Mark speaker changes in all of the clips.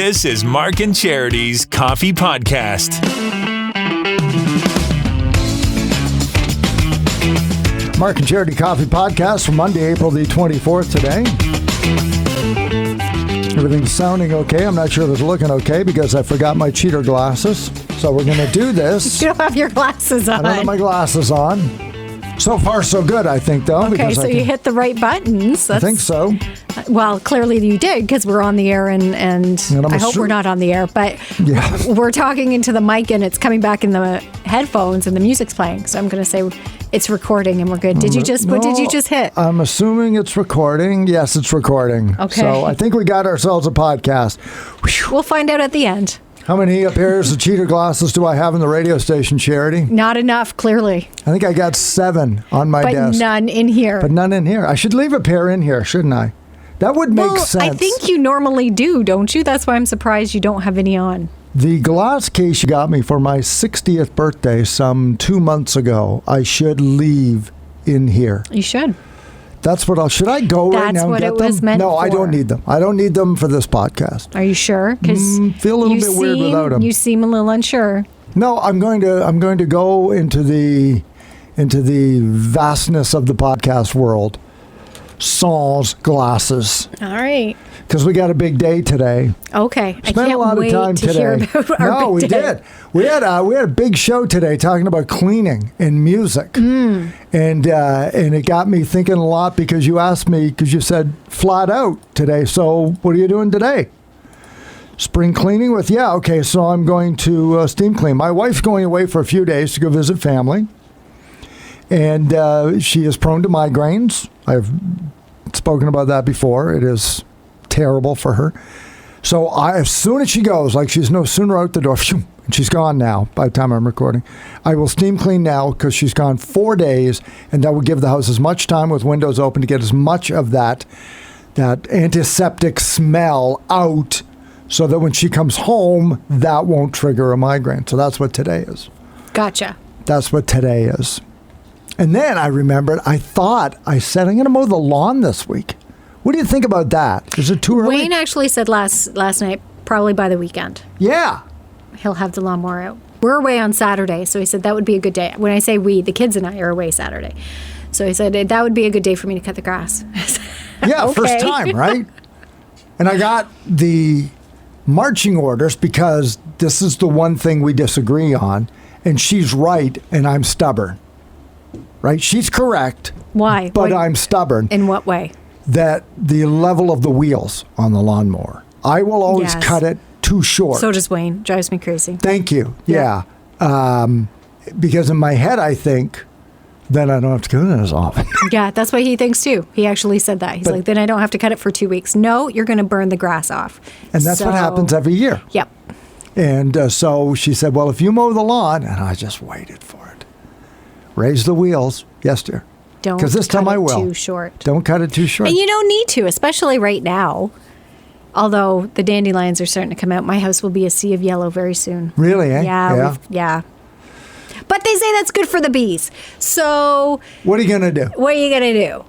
Speaker 1: This is Mark and Charity's Coffee Podcast.
Speaker 2: Mark and Charity Coffee Podcast for Monday, April the 24th today. Everything's sounding okay. I'm not sure if it's looking okay because I forgot my cheater glasses. So we're going to do this.
Speaker 3: You don't have your glasses on.
Speaker 2: I don't have my glasses on. So far, so good, I think, though.
Speaker 3: Okay, so you hit the right buttons.
Speaker 2: I think so.
Speaker 3: Well, clearly you did because we're on the air and I hope we're not on the air, but we're talking into the mic and it's coming back in the headphones and the music's playing. So I'm going to say it's recording and we're good. Did you just, what did you just hit?
Speaker 2: I'm assuming it's recording. Yes, it's recording.
Speaker 3: Okay.
Speaker 2: So I think we got ourselves a podcast.
Speaker 3: We'll find out at the end.
Speaker 2: How many pairs of cheater glasses do I have in the radio station, Charity?
Speaker 3: Not enough, clearly.
Speaker 2: I think I got 7 on my desk.
Speaker 3: But none in here.
Speaker 2: But none in here. I should leave a pair in here, shouldn't I? That would make sense.
Speaker 3: I think you normally do, don't you? That's why I'm surprised you don't have any on.
Speaker 2: The glass case you got me for my 60th birthday some 2 months ago, I should leave in here.
Speaker 3: You should.
Speaker 2: That's what should I go right now and get them?
Speaker 3: That's what it was meant for.
Speaker 2: No, I don't need them. I don't need them for this podcast.
Speaker 3: Are you sure? Because
Speaker 2: feel a little bit weird without them.
Speaker 3: You seem a little unsure.
Speaker 2: No, I'm going to go into the vastness of the podcast world. Sans glasses.
Speaker 3: All right.
Speaker 2: Because we got a big day today.
Speaker 3: Okay.
Speaker 2: Spent a lot of time today.
Speaker 3: Hear about our big day.
Speaker 2: Did. We had a big show today talking about cleaning and music, and it got me thinking a lot because you asked me because you said flat out today. So what are you doing today? Spring cleaning with okay. So I'm going to steam clean. My wife's going away for a few days to go visit family, and she is prone to migraines. I've spoken about that before. It is terrible for her. So as soon as she goes, like she's no sooner out the door, and she's gone now by the time I'm recording, I will steam clean now because she's gone 4 days, and that will give the house as much time with windows open to get as much of that antiseptic smell out so that when she comes home, that won't trigger a migraine. So that's what today is.
Speaker 3: Gotcha.
Speaker 2: That's what today is. And then I remembered, I said, I'm going to mow the lawn this week. What do you think about that? Is it too early?
Speaker 3: Wayne actually said last night, probably by the weekend.
Speaker 2: Yeah.
Speaker 3: He'll have the lawnmower out. We're away on Saturday, so he said that would be a good day. When I say we, the kids and I are away Saturday. So he said that would be a good day for me to cut the grass.
Speaker 2: Yeah,
Speaker 3: okay.
Speaker 2: First time, right? And I got the marching orders because this is the one thing we disagree on, and she's right, and I'm stubborn. Right? She's correct.
Speaker 3: Why?
Speaker 2: But I'm stubborn.
Speaker 3: In what way?
Speaker 2: That the level of the wheels on the lawnmower. I will always cut it too short.
Speaker 3: So does Wayne. Drives me crazy.
Speaker 2: Thank you. Yeah. Because in my head, I think, then I don't have to cut it as often.
Speaker 3: Yeah, that's what he thinks too. He actually said that. He's like, then I don't have to cut it for 2 weeks. No, you're going to burn the grass off.
Speaker 2: And that's what happens every year.
Speaker 3: Yep.
Speaker 2: And so she said, well, if you mow the lawn, and I just waited for it. Raise the wheels. Yes, dear.
Speaker 3: Don't
Speaker 2: because this time I will.
Speaker 3: Cut it too short.
Speaker 2: Don't cut it too short.
Speaker 3: And you don't need to, especially right now. Although the dandelions are starting to come out, my house will be a sea of yellow very soon.
Speaker 2: Really, eh?
Speaker 3: Yeah. But they say that's good for the bees. So
Speaker 2: what are you going to do?
Speaker 3: What are you going to do?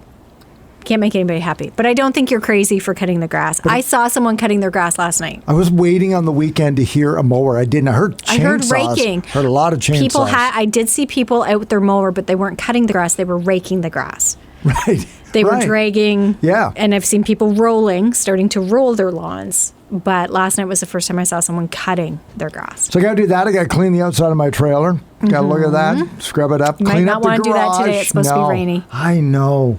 Speaker 3: Can't make anybody happy. But I don't think you're crazy for cutting the grass. I saw someone cutting their grass last night.
Speaker 2: I was waiting on the weekend to hear a mower. I didn't. I heard chainsaws.
Speaker 3: I heard raking.
Speaker 2: Heard a lot of chainsaws.
Speaker 3: I did see people out with their mower, but they weren't cutting the grass. They were raking the grass.
Speaker 2: Right.
Speaker 3: They were dragging.
Speaker 2: Yeah.
Speaker 3: And I've seen people starting to roll their lawns. But last night was the first time I saw someone cutting their grass.
Speaker 2: So I got to do that. I got to clean the outside of my trailer. Got to look at that. Scrub it up.
Speaker 3: You
Speaker 2: clean
Speaker 3: might
Speaker 2: up
Speaker 3: not
Speaker 2: the
Speaker 3: want to do that
Speaker 2: garage.
Speaker 3: today. It's supposed to be rainy.
Speaker 2: I know.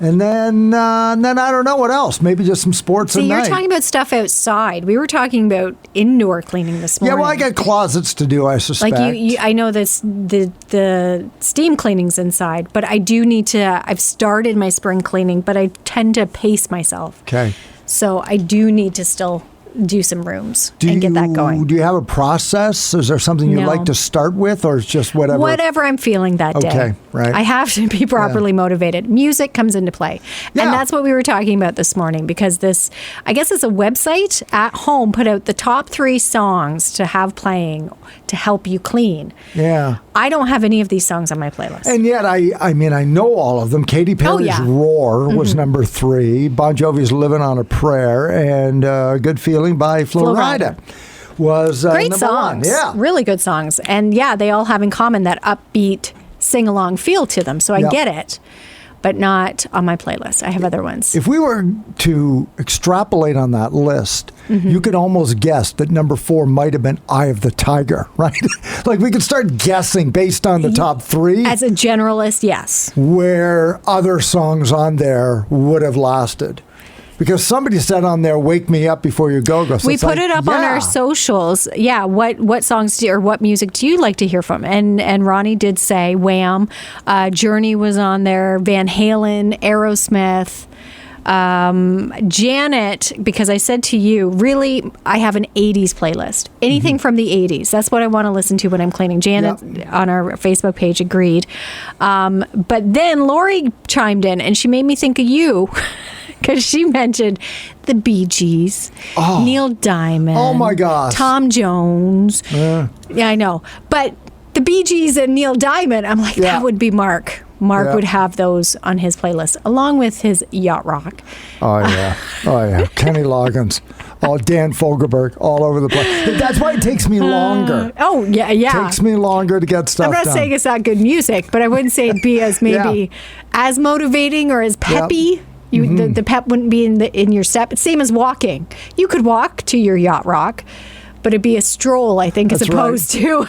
Speaker 2: And then I don't know what else. Maybe just some sports at night.
Speaker 3: You're talking about stuff outside. We were talking about indoor cleaning this morning.
Speaker 2: Yeah, well, I got closets to do, I suspect.
Speaker 3: Like I know this the steam cleaning's inside, but I do need to. I've started my spring cleaning, but I tend to pace myself.
Speaker 2: Okay.
Speaker 3: So I do need to still do some rooms and get that going.
Speaker 2: Do you have a process? Is there something you like to start with, or it's just whatever?
Speaker 3: Whatever I'm feeling that day.
Speaker 2: Okay, right.
Speaker 3: I have to be properly motivated. Music comes into play.
Speaker 2: Yeah.
Speaker 3: And that's what we were talking about this morning because I guess it's a website at home put out the top 3 songs to have playing to help you clean.
Speaker 2: Yeah.
Speaker 3: I don't have any of these songs on my playlist.
Speaker 2: And yet, I mean, I know all of them. Katy Perry's Roar was number 3. Bon Jovi's Living on a Prayer and Good Feeling Feeling by Flo Rida. Was
Speaker 3: great
Speaker 2: number
Speaker 3: songs.
Speaker 2: 1. Yeah.
Speaker 3: Really good songs. And yeah, they all have in common that upbeat sing-along feel to them. So I get it, but not on my playlist. I have other ones.
Speaker 2: If we were to extrapolate on that list, you could almost guess that number 4 might have been Eye of the Tiger, right? Like we could start guessing based on the top 3.
Speaker 3: As a generalist, yes.
Speaker 2: Where other songs on there would have lasted. Because somebody said on there, "Wake Me Up Before You Go." So
Speaker 3: we put it up on our socials. Yeah, what songs or what music do you like to hear from? And Ronnie did say Wham, Journey was on there, Van Halen, Aerosmith, Janet. Because I said to you, really, I have an '80s playlist. Anything from the '80s. That's what I want to listen to when I'm cleaning. Janet on our Facebook page agreed. But then Lori chimed in and she made me think of you. Because she mentioned the Bee Gees, Neil Diamond.
Speaker 2: Oh, my gosh.
Speaker 3: Tom Jones. Yeah, I know. But the Bee Gees and Neil Diamond, I'm like, that would be Mark. Mark would have those on his playlist, along with his yacht rock.
Speaker 2: Oh, yeah. Kenny Loggins. Dan Fogelberg, all over the place. That's why it takes me longer.
Speaker 3: Yeah.
Speaker 2: Takes me longer to get stuff done.
Speaker 3: I'm not saying it's not good music, but I wouldn't say it'd be as maybe as motivating or as peppy. The pep wouldn't be in your step. It's same as walking. You could walk to your yacht rock, but it'd be a stroll, I think, as opposed to.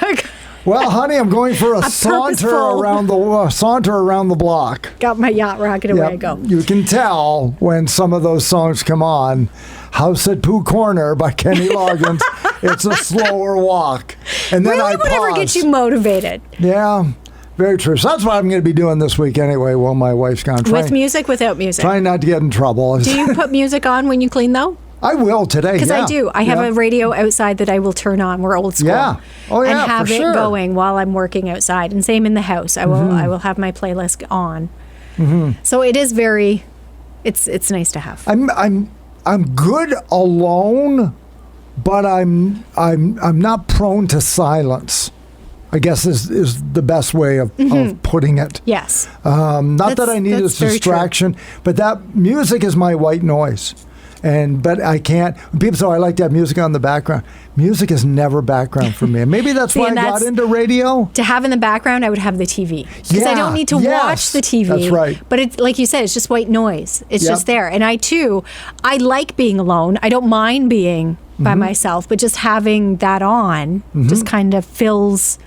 Speaker 2: Well, honey, I'm going for a saunter around the block.
Speaker 3: Got my yacht rock and away I go.
Speaker 2: You can tell when some of those songs come on. House at Pooh Corner by Kenny Loggins. It's a slower walk, and then I pause.
Speaker 3: Whatever gets you motivated.
Speaker 2: Yeah. Very true. So that's what I'm going to be doing this week anyway while my wife's gone.
Speaker 3: With music, without music?
Speaker 2: Trying not to get in trouble.
Speaker 3: Do you put music on when you clean, though?
Speaker 2: I will today,
Speaker 3: Because I do. I have a radio outside that I will turn on. We're old school.
Speaker 2: Yeah. Oh, yeah,
Speaker 3: and have it going while I'm working outside. And same in the house. I will have my playlist on. So it is very, it's nice to have.
Speaker 2: I'm good alone, but I'm not prone to silence. I guess is the best way of putting it.
Speaker 3: Yes.
Speaker 2: Not that I need a distraction, but that music is my white noise. But I can't. People say, I like to have music on the background. Music is never background for me. And maybe that's why I got into radio.
Speaker 3: To have in the background, I would have the TV. Because I don't need to watch the TV.
Speaker 2: That's right.
Speaker 3: But it's like you said, it's just white noise. It's just there. And I like being alone. I don't mind being by myself, but just having that on just kind of fills...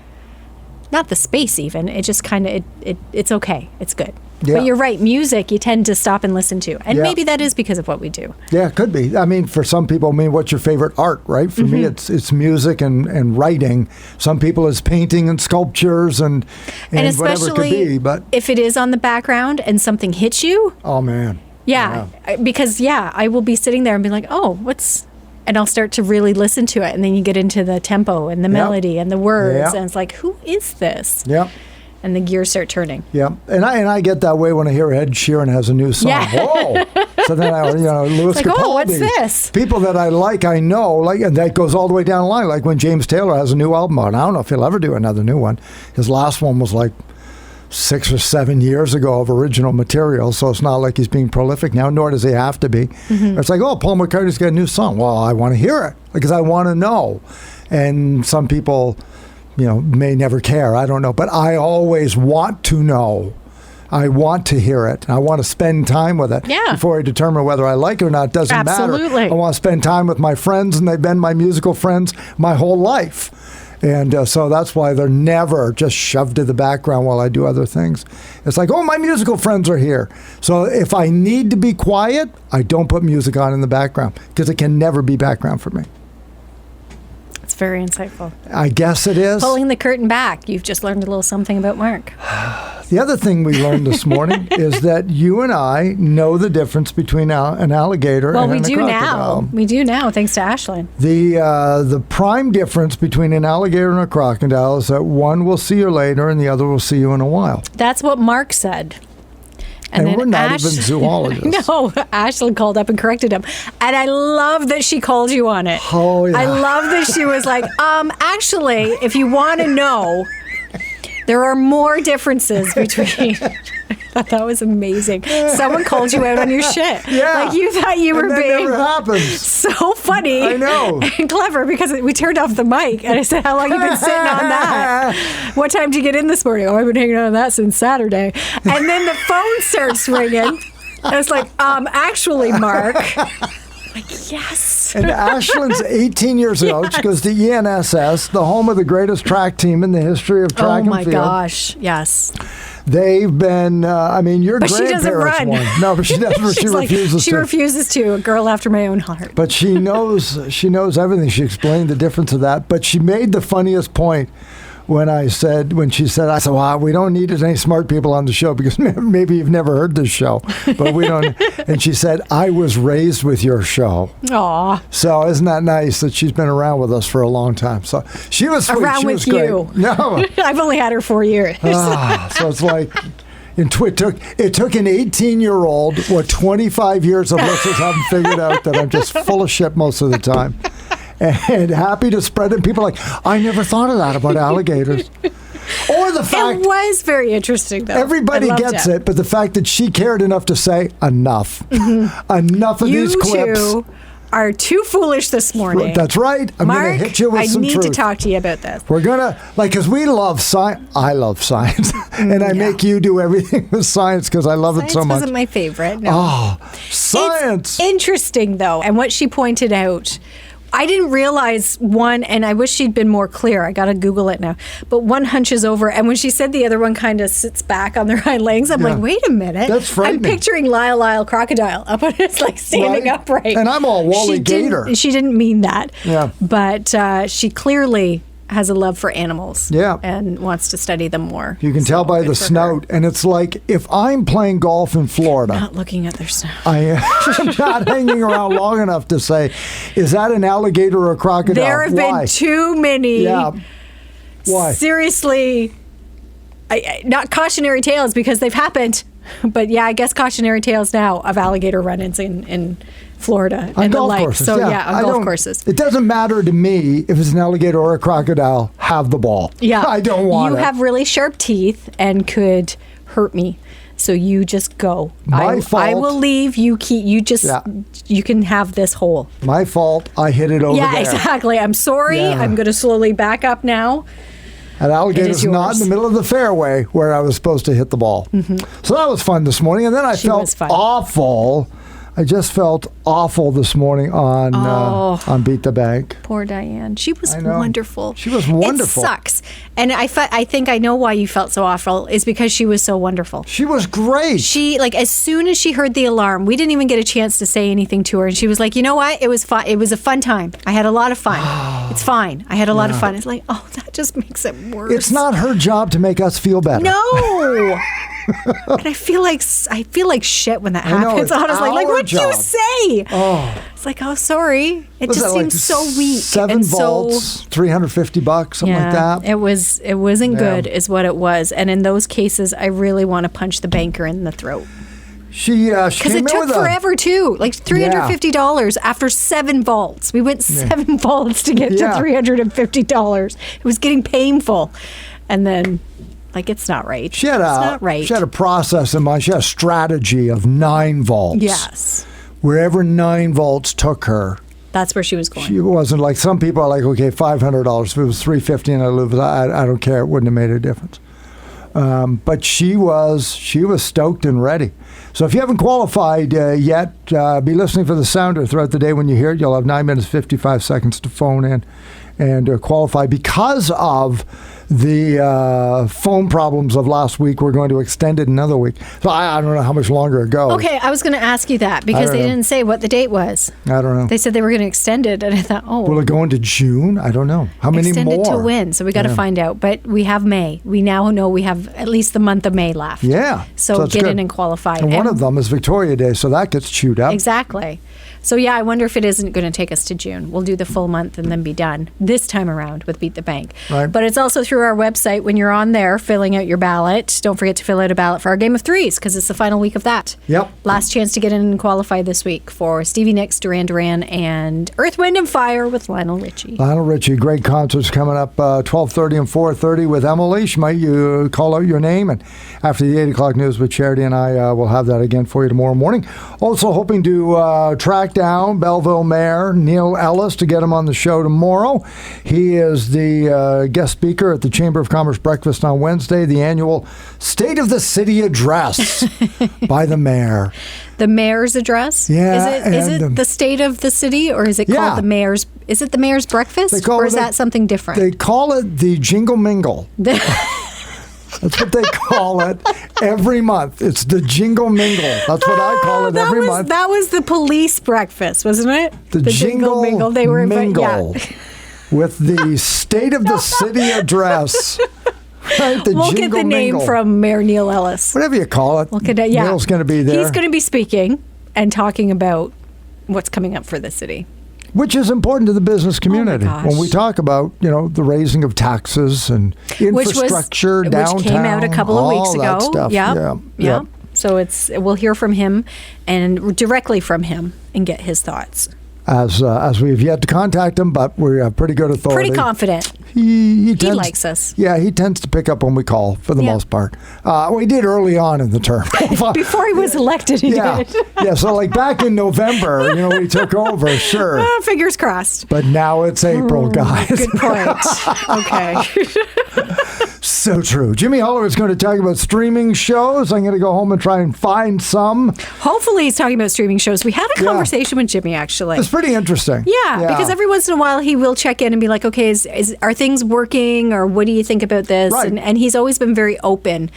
Speaker 3: Not the space even. It just kind of, it's okay. It's good. Yeah. But you're right. Music, you tend to stop and listen to. And maybe that is because of what we do. Yeah,
Speaker 2: it could be. I mean, for some people, what's your favorite art, right? For me, it's music and writing. Some people, it's painting and sculptures and whatever it could be. But
Speaker 3: if it is on the background and something hits you.
Speaker 2: Oh, man.
Speaker 3: Yeah. Because, I will be sitting there and be like, and I'll start to really listen to it. And then you get into the tempo and the melody and the words. And it's like, who is this?
Speaker 2: Yeah.
Speaker 3: And the gears start turning.
Speaker 2: Yeah. And I get that way when I hear Ed Sheeran has a new song. Yeah. Whoa. So then Louis Capaldi.
Speaker 3: Oh, what's this?
Speaker 2: People that I know, and that goes all the way down the line. Like when James Taylor has a new album out. I don't know if he'll ever do another new one. His last one was like 6 or 7 years ago of original material, so it's not like he's being prolific now, nor does he have to be. It's like, Paul McCartney's got a new song. Well, I want to hear it because I want to know. And some people, may never care. I don't know. But I always want to know. I want to hear it. I want to spend time with it before I determine whether I like it or not. It doesn't matter. I want to spend time with my friends, and they've been my musical friends my whole life. And so that's why they're never just shoved to the background while I do other things. It's like, my musical friends are here. So if I need to be quiet, I don't put music on in the background because it can never be background for me.
Speaker 3: It's very insightful.
Speaker 2: I guess it is.
Speaker 3: Pulling the curtain back. You've just learned a little something about Mark.
Speaker 2: The other thing we learned this morning is that you and I know the difference between an alligator and a crocodile.
Speaker 3: We do now, thanks to Ashlyn.
Speaker 2: The prime difference between an alligator and a crocodile is that one will see you later and the other will see you in a while.
Speaker 3: That's what Mark said.
Speaker 2: And then we're not even zoologists.
Speaker 3: No, Ashlyn called up and corrected him. And I love that she called you on it.
Speaker 2: Oh, yeah.
Speaker 3: I love that she was like, actually, if you want to know, There are more differences between. I thought that was amazing. Someone called you out on your shit.
Speaker 2: Yeah.
Speaker 3: Like you thought you were
Speaker 2: that
Speaker 3: being
Speaker 2: never happens.
Speaker 3: so funny.
Speaker 2: I know.
Speaker 3: And clever because we turned off the mic and I said, how long have you been sitting on that? What time did you get in this morning? Oh, I've been hanging on that since Saturday. And then the phone starts ringing. And it's like, actually, Mark. Like, yes.
Speaker 2: And Ashlyn's 18 years old. She goes to ENSS, the home of the greatest track team in the history of track and field.
Speaker 3: Oh, my gosh. Yes.
Speaker 2: They've been, your
Speaker 3: but she doesn't
Speaker 2: grandparents
Speaker 3: run.
Speaker 2: won. No, but she doesn't. She refuses to.
Speaker 3: She refuses to. A girl after my own heart.
Speaker 2: But she knows everything. She explained the difference of that. But she made the funniest point when she said, I said, well, we don't need any smart people on the show because maybe you've never heard this show, but we don't. And she said, I was raised with your show.
Speaker 3: Aw.
Speaker 2: So isn't that nice that she's been around with us for a long time? So she was sweet.
Speaker 3: Around
Speaker 2: she
Speaker 3: with
Speaker 2: was great.
Speaker 3: you.
Speaker 2: No.
Speaker 3: I've only had her 4 years.
Speaker 2: So it's like, it took an 18-year-old, 25 years of listeners haven't figured out that I'm just full of shit most of the time. And happy to spread it. People are like, I never thought of that about alligators. Or the fact...
Speaker 3: It was very interesting, though.
Speaker 2: Everybody gets it, but the fact that she cared enough to say, enough. Enough of these clips.
Speaker 3: You two are too foolish this morning.
Speaker 2: That's right. I'm going to hit you with some truth.
Speaker 3: I need to talk to you about this.
Speaker 2: We're going to, because we love science. I love science. And I make you do everything with science because I love it so much.
Speaker 3: Science wasn't my favorite. No.
Speaker 2: Oh, science.
Speaker 3: It's interesting, though. And what she pointed out... I didn't realize one, and I wish she'd been more clear. I got to Google it now. But one hunches over, and when she said the other one kind of sits back on their hind legs, I'm like, wait a minute.
Speaker 2: That's frightening.
Speaker 3: I'm picturing Lyle Crocodile up on it's like standing upright.
Speaker 2: And I'm all Wally Gator.
Speaker 3: She didn't mean that.
Speaker 2: Yeah.
Speaker 3: But she clearly has a love for animals.
Speaker 2: Yeah.
Speaker 3: And wants to study them more.
Speaker 2: You can tell by the snout. And it's like, if I'm playing golf in Florida.
Speaker 3: Not looking at their snout.
Speaker 2: I am not hanging around long enough to say, is that an alligator or a crocodile?
Speaker 3: There have been too many.
Speaker 2: Yeah. Why?
Speaker 3: Seriously, not cautionary tales because they've happened. But yeah, I guess cautionary tales now of alligator run-ins in Florida
Speaker 2: on
Speaker 3: and
Speaker 2: golf
Speaker 3: the like.
Speaker 2: courses.
Speaker 3: So yeah, on golf courses.
Speaker 2: It doesn't matter to me if it's an alligator or a crocodile. Have the ball.
Speaker 3: Yeah,
Speaker 2: I don't want it.
Speaker 3: You have really sharp teeth and could hurt me. So you just go.
Speaker 2: My fault.
Speaker 3: I will leave. You keep. You just. Yeah. You can have this hole.
Speaker 2: My fault. I hit it over there.
Speaker 3: Yeah, exactly. I'm sorry. Yeah. I'm going to slowly back up now.
Speaker 2: An alligator's not in the middle of the fairway where I was supposed to hit the ball. Mm-hmm. So that was fun this morning. And then I felt awful. I just felt awful this morning on Beat the Bank.
Speaker 3: Poor Diane. She was wonderful.
Speaker 2: She was wonderful.
Speaker 3: It sucks. And I think I know why you felt so awful is because she was so wonderful.
Speaker 2: She was great.
Speaker 3: She, as soon as she heard the alarm, we didn't even get a chance to say anything to her. And she was like, you know what? It was fun. It was a fun time. I had a lot of fun. It's fine. I had a lot of fun. It's like, that just makes it worse.
Speaker 2: It's not her job to make us feel better.
Speaker 3: No. And I feel like shit when that happens. Honestly, what'd you say?
Speaker 2: Oh,
Speaker 3: it's like, sorry. It just seems so weak.
Speaker 2: 7 volts, $350, something like that.
Speaker 3: It wasn't good, is what it was. And in those cases, I really want to punch the banker in the throat.
Speaker 2: She
Speaker 3: because it took forever too, like $350 after 7 volts. We went 7 volts to get to $350. It was getting painful, and then. It's not right.
Speaker 2: She had a process in mind. She had a strategy of 9 volts.
Speaker 3: Yes.
Speaker 2: Wherever 9 volts took her.
Speaker 3: That's where she was going.
Speaker 2: She wasn't like, some people are like, okay, $500. If it was $350 and I lose, I don't care. It wouldn't have made a difference. But she was stoked and ready. So if you haven't qualified yet, be listening for the sounder throughout the day. When you hear it, you'll have 9 minutes, 55 seconds to phone in and qualify. Because of the phone problems of last week, we're going to extend it another week. So I don't know how much longer it goes.
Speaker 3: Okay, I was going to ask you that because they didn't say what the date was.
Speaker 2: I don't know.
Speaker 3: They said they were going to extend it, and I thought,
Speaker 2: will it go into June? I don't know. How many more?
Speaker 3: Extend it to when? So we got to find out. But we have May. We now know we have at least the month of May left.
Speaker 2: Yeah.
Speaker 3: So get in and qualify.
Speaker 2: And one of them is Victoria Day, so that gets chewed up.
Speaker 3: Exactly. So yeah, I wonder if it isn't going to take us to June. We'll do the full month and then be done this time around with Beat the Bank.
Speaker 2: Right.
Speaker 3: But it's also through our website when you're on there filling out your ballot. Don't forget to fill out a ballot for our Game of Threes because it's the final week of that.
Speaker 2: Yep.
Speaker 3: Last chance to get in and qualify this week for Stevie Nicks, Duran Duran, and Earth, Wind & Fire with Lionel Richie.
Speaker 2: Lionel Richie, great concerts coming up 12:30 and 4:30 with Emily. She might call out your name, and after the 8 o'clock news with Charity and I will have that again for you tomorrow morning. Also hoping to track down Belleville Mayor Neil Ellis to get him on the show tomorrow. He is the guest speaker at the Chamber of Commerce breakfast on Wednesday, the annual State of the City address by the mayor.
Speaker 3: The mayor's address?
Speaker 2: Yeah.
Speaker 3: Is it the state of the city, or is it called the mayor's? Is it the mayor's breakfast, or is that something different?
Speaker 2: They call it the Jingle Mingle. That's what they call it every month. It's the Jingle Mingle. That's what I call it every month.
Speaker 3: That was the police breakfast, wasn't it?
Speaker 2: The Jingle Mingle.
Speaker 3: They were
Speaker 2: Mingle with the State of the City address. Right,
Speaker 3: we'll get the name from Mayor Neil Ellis.
Speaker 2: Whatever you call it. Neil's going to be there.
Speaker 3: He's going to be speaking and talking about what's coming up for the city.
Speaker 2: Which is important to the business community. When we talk about, the raising of taxes and infrastructure downtown. Which came out
Speaker 3: a couple of weeks ago.
Speaker 2: That stuff.
Speaker 3: Yeah. So we'll hear from him and directly from him and get his thoughts.
Speaker 2: As we have yet to contact him, but we have pretty good authority.
Speaker 3: Pretty confident.
Speaker 2: He
Speaker 3: likes us.
Speaker 2: Yeah, he tends to pick up when we call for the most part. We did early on in the term.
Speaker 3: Before he was elected, he did.
Speaker 2: Yeah, so like back in November, we took over, sure.
Speaker 3: Fingers crossed.
Speaker 2: But now it's April, guys.
Speaker 3: Good point. Okay.
Speaker 2: So true. Jimmy Holler is going to talk about streaming shows. I'm going to go home and try and find some.
Speaker 3: Hopefully he's talking about streaming shows. We had a conversation with Jimmy, actually.
Speaker 2: It's pretty interesting.
Speaker 3: Yeah, because every once in a while he will check in and be like, okay, are things working, or what do you think about this?
Speaker 2: Right.
Speaker 3: And he's always been very open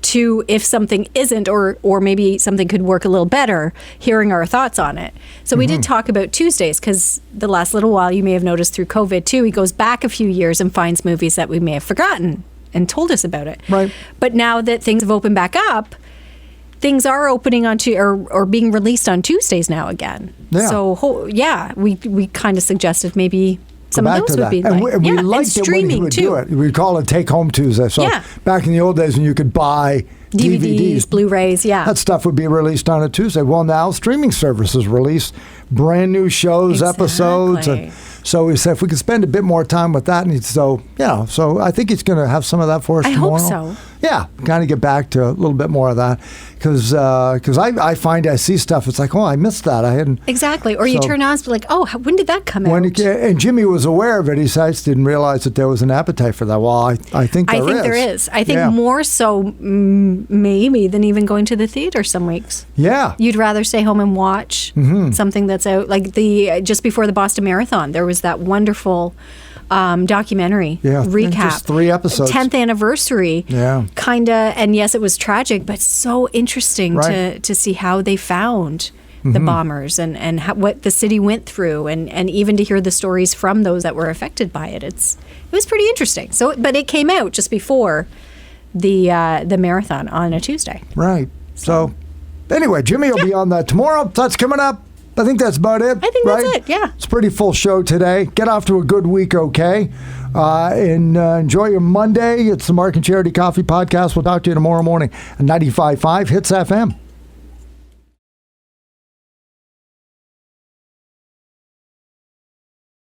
Speaker 3: to, if something isn't, or maybe something could work a little better, hearing our thoughts on it. So we did talk about Tuesdays, because the last little while, you may have noticed through COVID too, he goes back a few years and finds movies that we may have forgotten and told us about it.
Speaker 2: Right.
Speaker 3: But now that things have opened back up, things are opening on or being released on Tuesdays now again.
Speaker 2: Yeah.
Speaker 3: So we kind of suggested maybe some of those would be
Speaker 2: and we liked it when he would do it. We'd call it Take Home Tuesday. So back in the old days when you could buy DVDs,
Speaker 3: Blu-rays, that
Speaker 2: stuff would be released on a Tuesday. Well, now streaming services release brand new shows, episodes, and so we said if we could spend a bit more time with that, and so I think he's going to have some of that for us tomorrow.
Speaker 3: I hope so.
Speaker 2: Yeah, kind of get back to a little bit more of that, because I find I see stuff, it's like, oh, I missed that. I hadn't.
Speaker 3: Exactly. Or you turn on and be like, oh, when did that come out?
Speaker 2: And Jimmy was aware of it. He said, I just didn't realize that there was an appetite for that. Well, I think there is.
Speaker 3: I think more so maybe than even going to the theater some weeks.
Speaker 2: Yeah.
Speaker 3: You'd rather stay home and watch something that's out. Like just before the Boston Marathon, there was that wonderful documentary recap.
Speaker 2: Just 3 episodes.
Speaker 3: 10th anniversary.
Speaker 2: Yeah.
Speaker 3: Kind of, and yes, it was tragic, but so interesting to see how they found the bombers and what the city went through, and even to hear the stories from those that were affected by it. It was pretty interesting. So, but it came out just before the marathon on a Tuesday.
Speaker 2: Right. So anyway, Jimmy will be on that tomorrow. That's coming up. I think that's about it.
Speaker 3: I think that's it, yeah.
Speaker 2: It's a pretty full show today. Get off to a good week, okay? And enjoy your Monday. It's the Mark and Charity Coffee Podcast. We'll talk to you tomorrow morning at 95.5 Hits FM.